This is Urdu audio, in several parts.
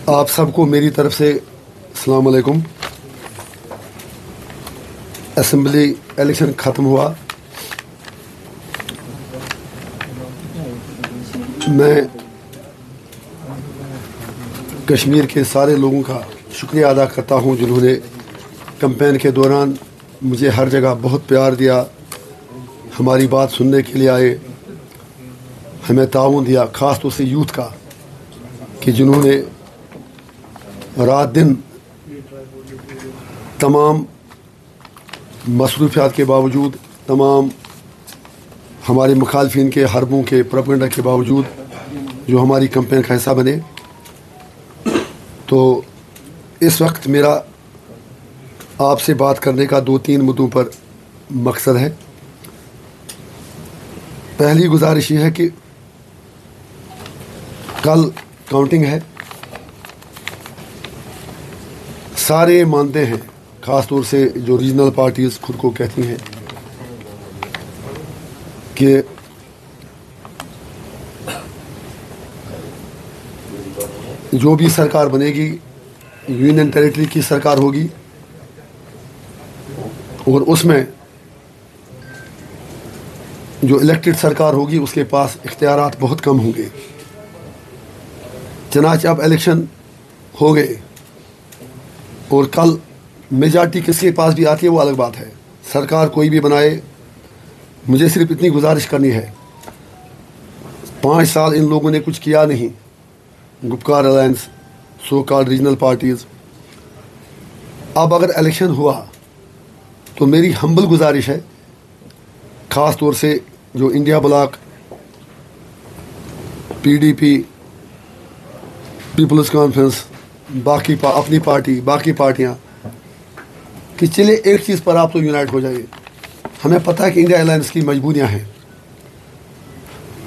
آپ سب کو میری طرف سے السلام علیکم۔ اسمبلی الیکشن ختم ہوا، میں کشمیر کے سارے لوگوں کا شکریہ ادا کرتا ہوں جنہوں نے کمپین کے دوران مجھے ہر جگہ بہت پیار دیا، ہماری بات سننے کے لیے آئے، ہمیں تعاون دیا، خاص طور سے یوتھ کا کہ جنہوں نے رات دن تمام مصروفیات کے باوجود، تمام ہمارے مخالفین کے حربوں کے پروپیگنڈا کے باوجود جو ہماری کمپین کا حصہ بنے۔ تو اس وقت میرا آپ سے بات کرنے کا 2-3 مدعوں پر مقصد ہے۔ پہلی گزارش یہ ہے کہ کل کاؤنٹنگ ہے، سارے مانتے ہیں، خاص طور سے جو ریجنل پارٹیز خود کو کہتی ہیں کہ جو بھی سرکار بنے گی یونین ٹیریٹری کی سرکار ہوگی، اور اس میں جو الیکٹڈ سرکار ہوگی اس کے پاس اختیارات بہت کم ہوں گے۔ چنانچہ اب الیکشن ہو گئے اور کل میجارٹی کس کے پاس بھی آتی ہے وہ الگ بات ہے، سرکار کوئی بھی بنائے، مجھے صرف اتنی گزارش کرنی ہے، 5 سال ان لوگوں نے کچھ کیا نہیں، گپکار الائنس، سو کال ریجنل پارٹیز۔ اب اگر الیکشن ہوا تو میری ہمبل گزارش ہے، خاص طور سے جو India block, P D P, people's conference, باقی اپنی پارٹی، باقی پارٹیاں، کہ چلے ایک چیز پر آپ تو یونائٹ ہو جائیے۔ ہمیں پتہ ہے کہ انڈیا الائنس کی مجبوریاں ہیں،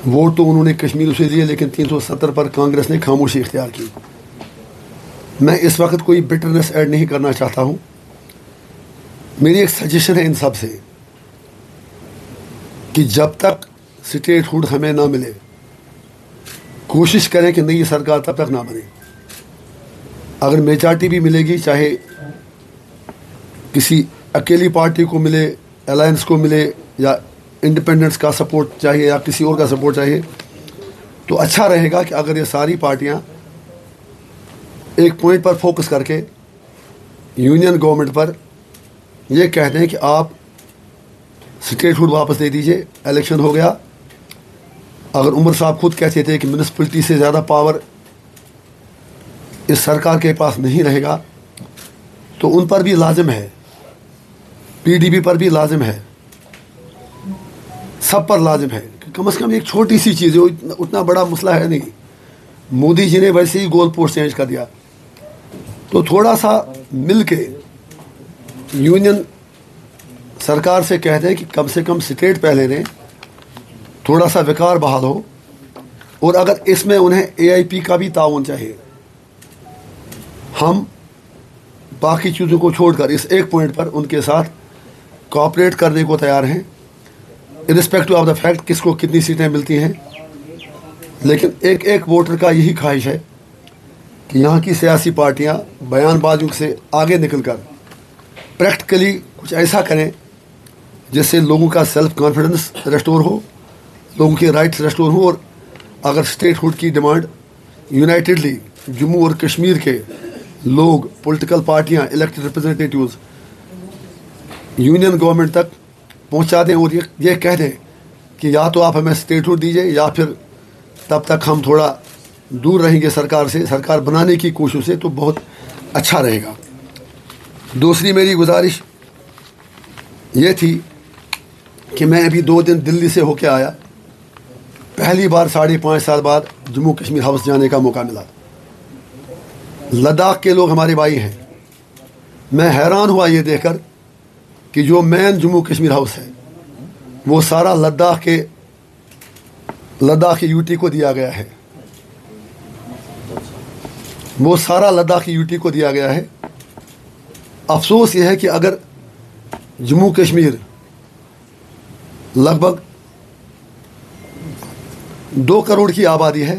ووٹ تو انہوں نے کشمیر سے لیے لیکن 370 پر کانگریس نے خاموشی اختیار کی۔ میں اس وقت کوئی بٹرنس ایڈ نہیں کرنا چاہتا ہوں، میری ایک سجیشن ہے ان سب سے کہ جب تک اسٹیٹ ہوڈ ہمیں نہ ملے کوشش کریں کہ نئی سرکار تب تک نہ بنے۔ اگر میجارٹی بھی ملے گی، چاہے کسی اکیلی پارٹی کو ملے، الائنس کو ملے، یا انڈیپینڈنس کا سپورٹ چاہیے یا کسی اور کا سپورٹ چاہیے، تو اچھا رہے گا کہ اگر یہ ساری پارٹیاں ایک پوائنٹ پر فوکس کر کے یونین گورنمنٹ پر یہ کہہ دیں کہ آپ اسٹیٹ ہوڈ واپس دے دیجئے، الیکشن ہو گیا۔ اگر عمر صاحب خود کہتے تھے کہ میونسپلٹی سے زیادہ پاور اس سرکار کے پاس نہیں رہے گا، تو ان پر بھی لازم ہے، پی ڈی پی پر بھی لازم ہے، سب پر لازم ہے کہ کم از کم ایک چھوٹی سی چیز ہے، اتنا بڑا مسئلہ ہے نہیں، مودی جی نے ویسے ہی گول پوسٹ چینج کر دیا، تو تھوڑا سا مل کے یونین سرکار سے کہتے ہیں کہ کم سے کم اسٹیٹ پہلے دیں، تھوڑا سا وقار بحال ہو، اور اگر اس میں انہیں اے آئی پی کا بھی تعاون چاہیے، ہم باقی چیزوں کو چھوڑ کر اس ایک پوائنٹ پر ان کے ساتھ کوآپریٹ کرنے کو تیار ہیں، ارسپیکٹو آف دا فیکٹ کس کو کتنی سیٹیں ملتی ہیں۔ لیکن ایک ووٹر کا یہی خواہش ہے کہ یہاں کی سیاسی پارٹیاں بیان بازیوں سے آگے نکل کر پریکٹیکلی کچھ ایسا کریں جس سے لوگوں کا سیلف کانفیڈنس ریسٹور ہو، لوگوں کے رائٹس ریسٹور ہوں، اور اگر اسٹیٹ ہوڈ کی ڈیمانڈ یونائٹڈلی جموں اور کشمیر کے لوگ، پولیٹیکل پارٹیاں، الیکٹڈ ریپرزنٹیٹیوز یونین گورنمنٹ تک پہنچا دیں اور یہ کہہ دیں کہ یا تو آپ ہمیں اسٹیٹ ہوڈ دیجیے یا پھر تب تک ہم تھوڑا دور رہیں گے سرکار سے، سرکار بنانے کی کوشش سے، تو بہت اچھا رہے گا۔ دوسری میری گزارش یہ تھی کہ میں ابھی 2 دن دلی سے ہو کے آیا، پہلی بار 5.5 سال بعد جموں کشمیر ہاؤس جانے کا موقع ملا۔ لداخ کے لوگ ہمارے بھائی ہیں، میں حیران ہوا یہ دیکھ کر کہ جو مین جموں کشمیر ہاؤس ہے وہ سارا لداخ کے یو ٹی کو دیا گیا ہے، وہ سارا لداخ کی یو ٹی کو دیا گیا ہے۔ افسوس یہ ہے کہ اگر جموں کشمیر لگ بھگ 2 کروڑ کی آبادی ہے،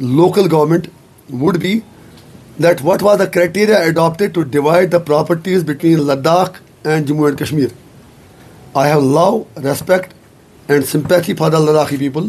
local government would be that what was the criteria adopted to divide the properties between Ladakh and Jammu and Kashmir. I have love, respect and sympathy for the Ladakhi people.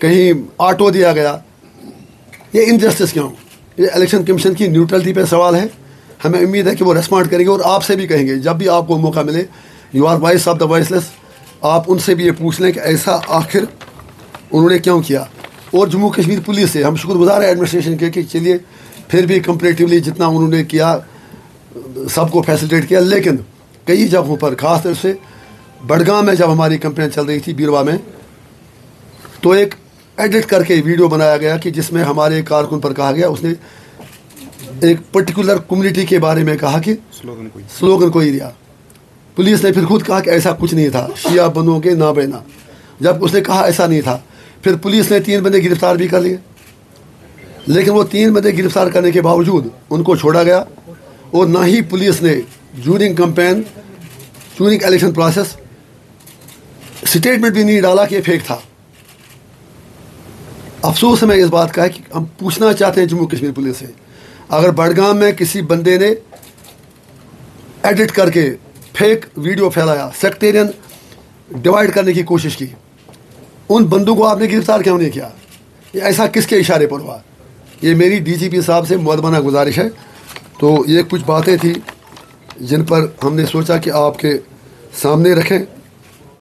کہیں آٹو دیا گیا. یہ انجسٹس کیوں؟ یہ الیکشن کمیشن کی نیوٹرلٹی پہ سوال ہے. ہمیں امید ہے کہ وہ ریسپونڈ کریں گے اور آپ سے بھی کہیں گے جب بھی آپ کو موقع ملے. You are voice of the voiceless. آپ ان سے بھی یہ پوچھ لیں کہ ایسا آخر انہوں نے کیوں کیا. اور جموں کشمیر پولیس سے ہم شکر گزار ہیں ایڈمنسٹریشن کے کہ چلیے پھر بھی کمپیریٹیولی جتنا انہوں نے کیا سب کو فیسیلیٹیٹ کیا. لیکن کئی جگہوں پر خاص طور سے بڈگام میں جب ہماری کمپلین چل رہی تھی بیروا میں تو ایک ایڈٹ کر کے ویڈیو بنایا گیا کہ جس میں ہمارے کارکن پر کہا گیا اس نے ایک پرٹیکولر کمیونٹی کے بارے میں کہا کہ سلوگن کوئی دیا. پولیس نے پھر خود کہا کہ ایسا کچھ نہیں تھا, شیعہ بندوں کے نہ بہنا. جب اس نے کہا ایسا نہیں تھا پھر پولیس نے 3 بندے گرفتار بھی کر لیے. لیکن وہ 3 بندے گرفتار کرنے کے باوجود ان کو چھوڑا گیا اور نہ ہی پولیس نے جورنگ کمپین جورنگ الیکشن پروسیس اسٹیٹمنٹ بھی نہیں ڈالا کہ یہ فیک تھا. افسوس ہمیں اس بات کا ہے کہ ہم پوچھنا چاہتے ہیں جموں کشمیر پولیس سے, اگر بڈگام میں کسی بندے نے ایڈٹ کر کے فیک ویڈیو پھیلایا, سیکٹیرین ڈیوائڈ کرنے کی کوشش کی, ان بندوں کو آپ نے گرفتار کیوں نہیں کیا؟ یہ ایسا کس کے اشارے پر ہوا؟ یہ میری ڈی جی پی صاحب سے مؤدبانہ گزارش ہے. تو یہ کچھ باتیں تھیں جن پر ہم نے سوچا کہ آپ کے سامنے رکھیں.